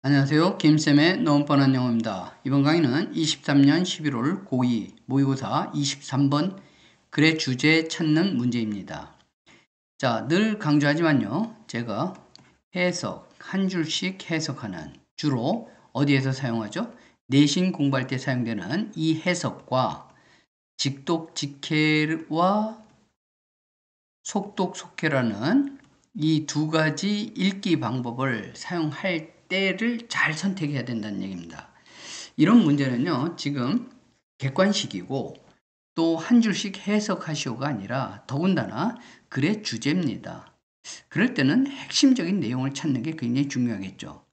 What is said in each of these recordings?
안녕하세요. 김쌤의 너무 뻔한 영어입니다. 이번 강의는 23년 11월 고2 모의고사 23번 글의 주제 찾는 문제입니다. 자, 늘 강조하지만요. 제가 해석, 한 줄씩 해석하는 주로 어디에서 사용하죠? 내신 공부할 때 사용되는 이 해석과 직독, 직해와 속독, 속해라는 이 두 가지 읽기 방법을 사용할 때를 잘 선택해야 된다는 얘기입니다. 이런 문제는요, 지금 객관식이고 또 한 줄씩 해석하시오가 아니라 더군다나 글의 주제입니다. 그럴 때는 핵심적인 내용을 찾는 게 굉장히 중요하겠죠.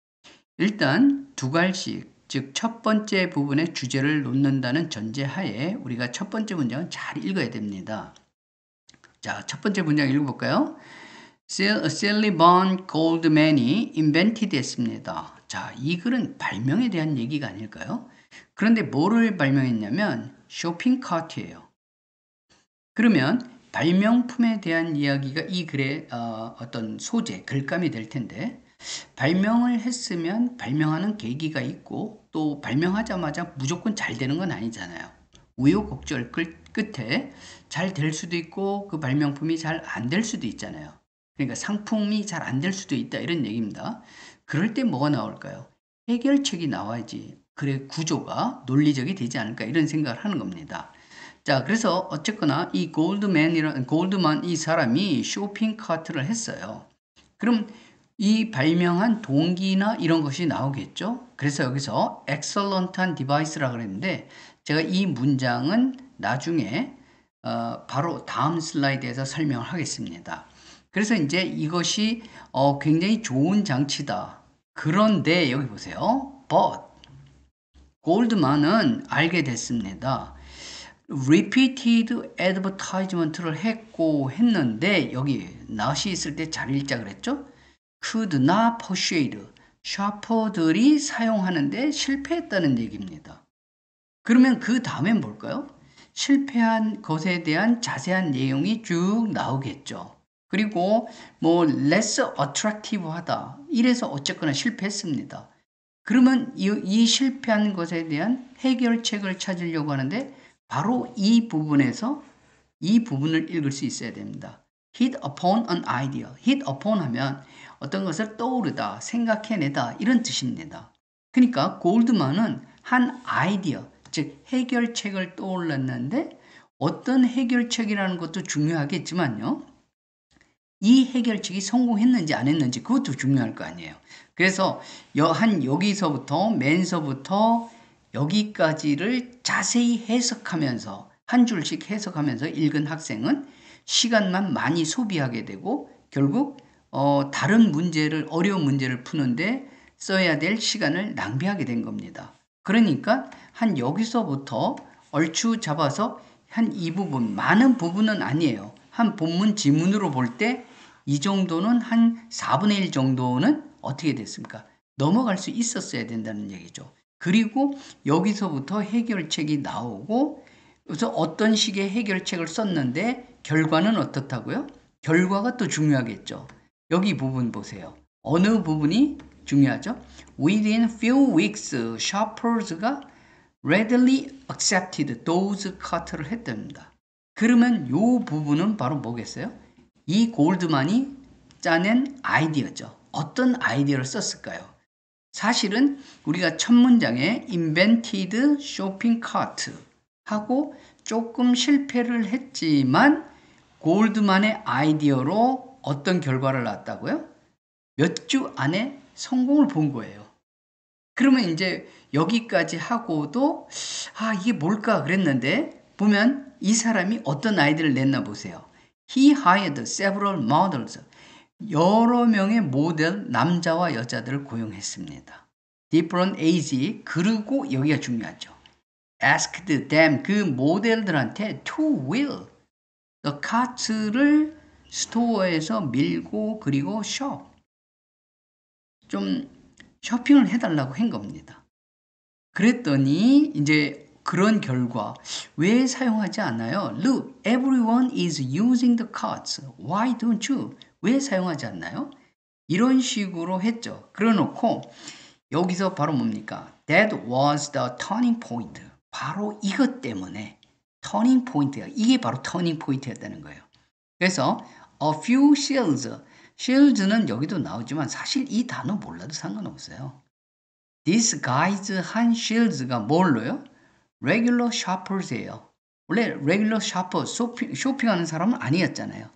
일단 두 갈씩, 즉 첫 번째 부분의 주제를 놓는다는 전제하에 우리가 첫 번째 문장은 잘 읽어야 됩니다. 자, 첫 번째 문장 읽어볼까요? Sally Bond Goldman이 invented 했습니다. 자, 이 글은 발명에 대한 얘기가 아닐까요? 그런데 뭐를 발명했냐면 쇼핑 카트예요. 그러면 발명품에 대한 이야기가 이 글의 어떤 소재, 글감이 될 텐데 발명을 했으면 발명하는 계기가 있고 또 발명하자마자 무조건 잘 되는 건 아니잖아요. 우여곡절 끝에 잘 될 수도 있고 그 발명품이 잘 안 될 수도 있잖아요. 그러니까 상품이 잘 안 될 수도 있다 이런 얘기입니다. 그럴 때 뭐가 나올까요? 해결책이 나와야지 글의 구조가 논리적이 되지 않을까 이런 생각을 하는 겁니다. 자, 그래서 어쨌거나 이 골드만 이 사람이 쇼핑 카트를 했어요. 그럼 이 발명한 동기나 이런 것이 나오겠죠? 그래서 여기서 excellent한 device라고 그랬는데 제가 이 문장은 나중에 바로 다음 슬라이드에서 설명을 하겠습니다. 그래서 이제 이것이 굉장히 좋은 장치다. 그런데 여기 보세요. But 골드만은 알게 됐습니다. repeated advertisement를 했는데 여기 not이 있을 때 잘 읽자 그랬죠? could not persuade 샤퍼들이 사용하는데 실패했다는 얘기입니다. 그러면 그 다음엔 뭘까요? 실패한 것에 대한 자세한 내용이 쭉 나오겠죠. 그리고 뭐 less attractive 하다. 이래서 어쨌거나 실패했습니다. 그러면 이 실패한 것에 대한 해결책을 찾으려고 하는데 바로 이 부분에서 이 부분을 읽을 수 있어야 됩니다. hit upon an idea. hit upon 하면 어떤 것을 떠오르다, 생각해내다 이런 뜻입니다. 그러니까 골드만은 한 아이디어, 즉 해결책을 떠올랐는데 어떤 해결책이라는 것도 중요하겠지만요. 이 해결책이 성공했는지 안 했는지 그것도 중요할 거 아니에요. 그래서 여기서부터 맨서부터 여기까지를 자세히 해석하면서 한 줄씩 해석하면서 읽은 학생은 시간만 많이 소비하게 되고 결국 다른 문제를 어려운 문제를 푸는데 써야 될 시간을 낭비하게 된 겁니다. 그러니까 한 여기서부터 얼추 잡아서 한 이 부분 많은 부분은 아니에요. 한 본문 지문으로 볼 때 이 정도는 한 4분의 1 정도는 어떻게 됐습니까? 넘어갈 수 있었어야 된다는 얘기죠. 그리고 여기서부터 해결책이 나오고 그래서 어떤 식의 해결책을 썼는데 결과는 어떻다고요? 결과가 또 중요하겠죠. 여기 부분 보세요. 어느 부분이 중요하죠? Within few weeks, shoppers가 readily accepted those cut를 했답니다. 그러면 이 부분은 바로 뭐겠어요? 이 골드만이 짜낸 아이디어죠. 어떤 아이디어를 썼을까요? 사실은 우리가 첫 문장에 invented shopping cart 하고 조금 실패를 했지만 골드만의 아이디어로 어떤 결과를 낳았다고요? 몇 주 안에 성공을 본 거예요. 그러면 이제 여기까지 하고도 이게 뭘까 그랬는데 보면 이 사람이 어떤 아이디어를 냈나 보세요. He hired several models. 여러 명의 모델 남자와 여자들을 고용했습니다. Different age. 그리고 여기가 중요하죠. Asked them. 그 모델들한테 to wheel the cart를 스토어에서 밀고 그리고 좀 쇼핑을 해달라고 한 겁니다. 그랬더니 이제 그런 결과 왜 사용하지 않아요? Look, everyone is using the carts. Why don't you? 왜 사용하지 않나요? 이런 식으로 했죠. 그래놓고 여기서 바로 뭡니까? That was the turning point. 바로 이것 때문에 turning point야. 이게 바로 turning point였다는 거예요. 그래서 a few shields는 여기도 나오지만 사실 이 단어 몰라도 상관없어요. These guys 한 shields가 뭘로요? Regular shoppers예요. 원래 regular shopper, 쇼핑하는 사람은 아니었잖아요.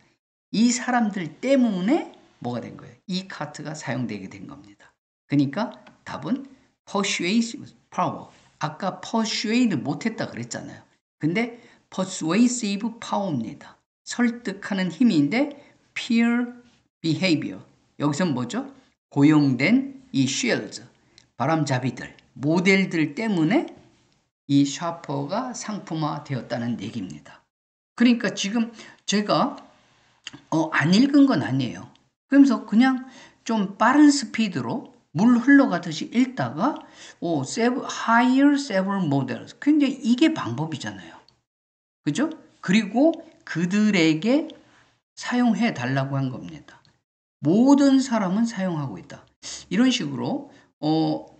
이 사람들 때문에 뭐가 된 거예요? 이 카트가 사용되게 된 겁니다. 그러니까 답은 persuasive power. 아까 persuade 못했다 그랬잖아요. 근데 persuasive power입니다. 설득하는 힘인데 peer behavior. 여기서 뭐죠? 고용된 이 shields, 바람잡이들, 모델들 때문에 이 샤퍼가 상품화 되었다는 얘기입니다. 그러니까 지금 제가 안 읽은 건 아니에요. 그러면서 그냥 좀 빠른 스피드로 물 흘러가듯이 읽다가 hire several models. 근데 이게 방법이잖아요. 그죠? 그리고 그들에게 사용해 달라고 한 겁니다. 모든 사람은 사용하고 있다. 이런 식으로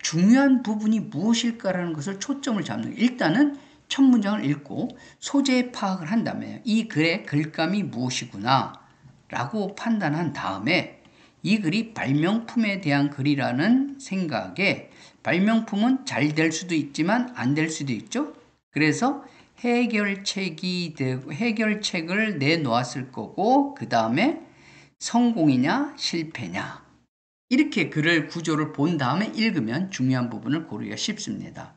중요한 부분이 무엇일까라는 것을 초점을 잡는 거예요. 일단은 첫 문장을 읽고 소재 파악을 한 다음에 이 글의 글감이 무엇이구나 라고 판단한 다음에 이 글이 발명품에 대한 글이라는 생각에 발명품은 잘 될 수도 있지만 안 될 수도 있죠. 그래서 해결책을 내놓았을 거고 그 다음에 성공이냐 실패냐 이렇게 글을 구조를 본 다음에 읽으면 중요한 부분을 고르기가 쉽습니다.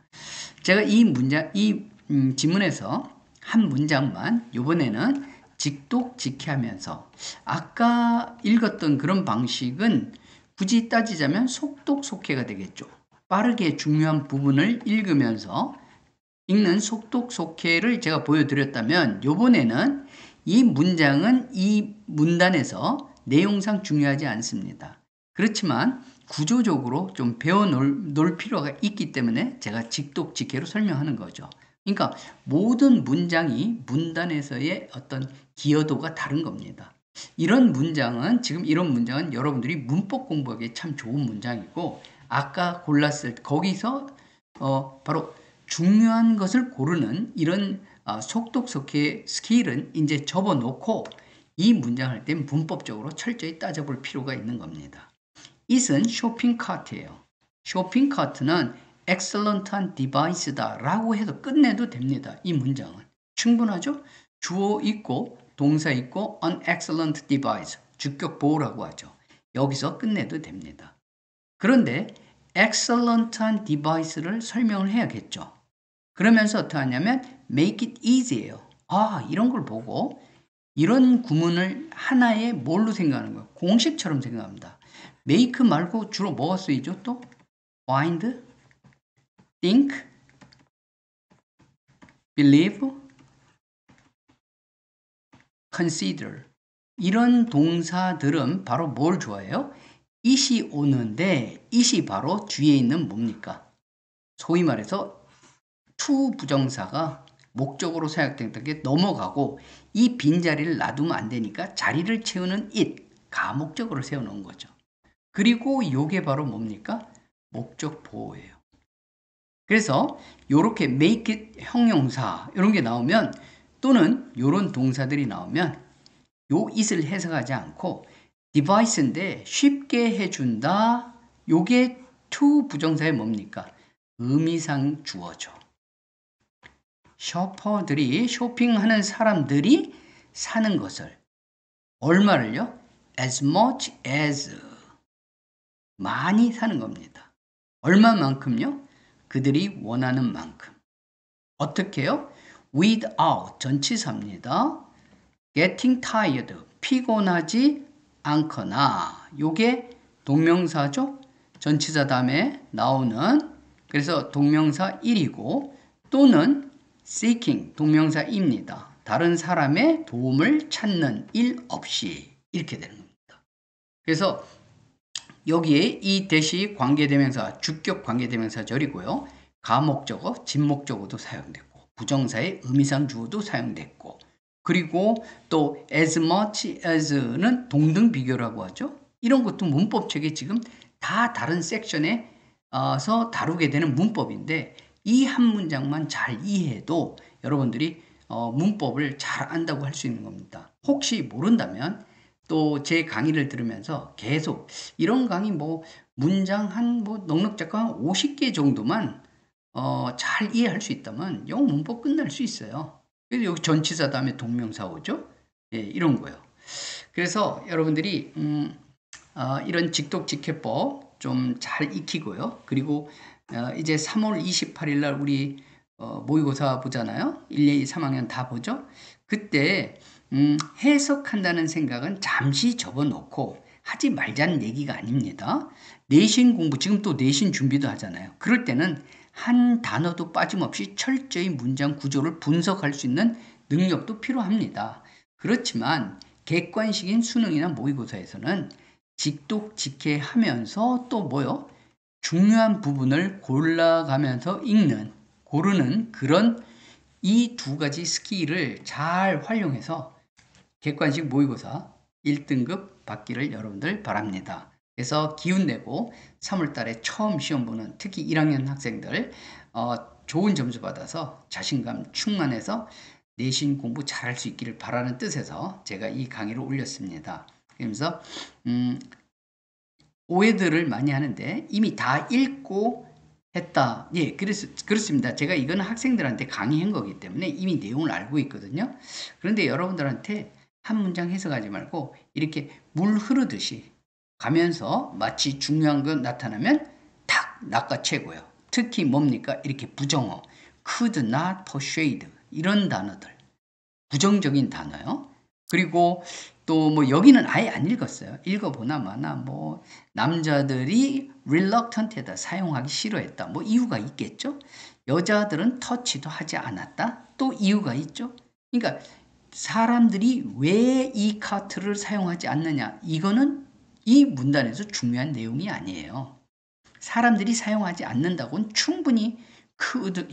제가 이 지문에서 한 문장만 이번에는 직독직해하면서 아까 읽었던 그런 방식은 굳이 따지자면 속독속해가 되겠죠. 빠르게 중요한 부분을 읽으면서 읽는 속독속해를 제가 보여드렸다면 이번에는 이 문장은 이 문단에서 내용상 중요하지 않습니다. 그렇지만 구조적으로 좀 배워놓을 필요가 있기 때문에 제가 직독직해로 설명하는 거죠. 그러니까 모든 문장이 문단에서의 어떤 기여도가 다른 겁니다. 이런 문장은 여러분들이 문법 공부하기에 참 좋은 문장이고 아까 골랐을 때 거기서 바로 중요한 것을 고르는 이런 속독속해 스킬은 이제 접어놓고 이 문장을 할 때 문법적으로 철저히 따져볼 필요가 있는 겁니다. it은 쇼핑카트예요. 쇼핑카트는 excellent한 device다 라고 해서 끝내도 됩니다. 이 문장은. 충분하죠? 주어 있고 동사 있고 an excellent device, 주격 보호라고 하죠. 여기서 끝내도 됩니다. 그런데 excellent한 device를 설명을 해야겠죠. 그러면서 어떻게 하냐면 make it easy예요. 이런 걸 보고 이런 구문을 하나의 뭘로 생각하는 거예요? 공식처럼 생각합니다. make 말고 주로 뭐가 쓰이죠? 또 find, think, believe, consider 이런 동사들은 바로 뭘 좋아해요? it이 오는데 it이 바로 뒤에 있는 뭡니까? 소위 말해서 to 부정사가 목적으로 생각됐던 게 넘어가고 이 빈자리를 놔두면 안 되니까 자리를 채우는 it, 가목적으로 세워놓은 거죠. 그리고 이게 바로 뭡니까? 목적 보호예요. 그래서 이렇게 make it 형용사 이런 게 나오면 또는 이런 동사들이 나오면 요 it을 해석하지 않고 device인데 쉽게 해준다. 요게 to 부정사의 뭡니까? 의미상 주어죠. 쇼퍼들이 쇼핑하는 사람들이 사는 것을 얼마를요? as much as 많이 사는 겁니다. 얼마만큼요? 그들이 원하는 만큼. 어떻게요? without 전치사입니다. getting tired 피곤하지 않거나 요게 동명사죠. 전치사 다음에 나오는 그래서 동명사 1이고 또는 seeking 동명사입니다. 다른 사람의 도움을 찾는 일 없이 이렇게 되는 겁니다. 그래서 여기에 이 대시 관계대명사 주격 관계대명사절이고요. 가목적어, 진목적어도 사용됐고 부정사의 의미상 주어도 사용됐고 그리고 또 as much as는 동등 비교라고 하죠. 이런 것도 문법책에 지금 다 다른 섹션에 다루게 되는 문법인데 이 한 문장만 잘 이해해도 여러분들이 문법을 잘 안다고 할 수 있는 겁니다. 혹시 모른다면 또 제 강의를 들으면서 계속 이런 강의 뭐 문장 한 뭐 넉넉잡고 한 50개 정도만 잘 이해할 수 있다면 영어 문법 끝날 수 있어요. 그래서 여기 전치사 다음에 동명사 오죠? 예, 이런 거요. 그래서 여러분들이 이런 직독직해법 좀 잘 익히고요. 그리고 이제 3월 28일 날 우리 모의고사 보잖아요. 1, 2, 3학년 다 보죠. 그때 해석한다는 생각은 잠시 접어놓고 하지 말자는 얘기가 아닙니다. 내신 공부, 지금 또 내신 준비도 하잖아요. 그럴 때는 한 단어도 빠짐없이 철저히 문장 구조를 분석할 수 있는 능력도 필요합니다. 그렇지만 객관식인 수능이나 모의고사에서는 직독직해하면서 또 뭐요? 중요한 부분을 골라가면서 고르는 그런 이 두 가지 스킬을 잘 활용해서 객관식 모의고사 1등급 받기를 여러분들 바랍니다. 그래서 기운내고 3월 달에 처음 시험 보는 특히 1학년 학생들 좋은 점수 받아서 자신감 충만해서 내신 공부 잘할 수 있기를 바라는 뜻에서 제가 이 강의를 올렸습니다. 그러면서 오해들을 많이 하는데 이미 다 읽고 했다. 예, 그렇습니다. 제가 이거는 학생들한테 강의한 거기 때문에 이미 내용을 알고 있거든요. 그런데 여러분들한테 한 문장 해석하지 말고 이렇게 물 흐르듯이 가면서 마치 중요한 거 나타나면 탁 낚아채고요. 특히 뭡니까? 이렇게 부정어, could not persuade 이런 단어들. 부정적인 단어요. 그리고 또 뭐 여기는 아예 안 읽었어요. 읽어보나 마나 뭐 남자들이 reluctant하다, 사용하기 싫어했다. 뭐 이유가 있겠죠. 여자들은 터치도 하지 않았다. 또 이유가 있죠. 그러니까 사람들이 왜 이 카트를 사용하지 않느냐. 이거는 이 문단에서 중요한 내용이 아니에요. 사람들이 사용하지 않는다고는 충분히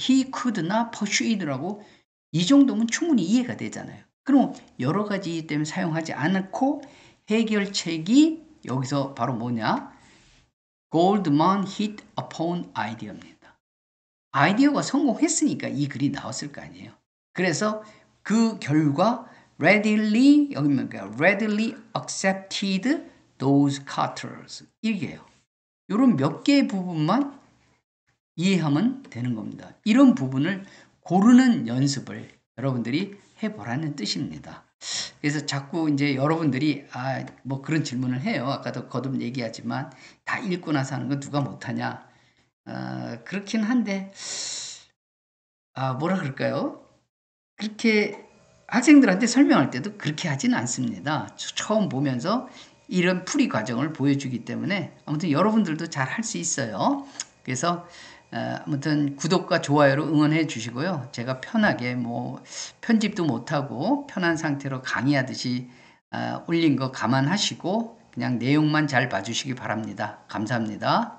he could not persuade라고 이 정도면 충분히 이해가 되잖아요. 그럼 여러 가지 때문에 사용하지 않고 해결책이 여기서 바로 뭐냐? Goldman hit upon idea입니다. 아이디어가 성공했으니까 이 글이 나왔을 거 아니에요. 그래서 그 결과 readily 여기 뭡니까? readily accepted those cutters 이게요. 이런 몇 개의 부분만 이해하면 되는 겁니다. 이런 부분을 고르는 연습을 여러분들이 해보라는 뜻입니다. 그래서 자꾸 이제 여러분들이 뭐 그런 질문을 해요. 아까도 거듭 얘기하지만 다 읽고 나서 하는 거 누가 못하냐? 그렇긴 한데 뭐라 그럴까요? 그렇게 학생들한테 설명할 때도 그렇게 하지는 않습니다. 처음 보면서 이런 풀이 과정을 보여주기 때문에 아무튼 여러분들도 잘 할 수 있어요. 그래서 아무튼 구독과 좋아요로 응원해 주시고요. 제가 편하게 뭐 편집도 못하고 편한 상태로 강의하듯이 올린 거 감안하시고 그냥 내용만 잘 봐주시기 바랍니다. 감사합니다.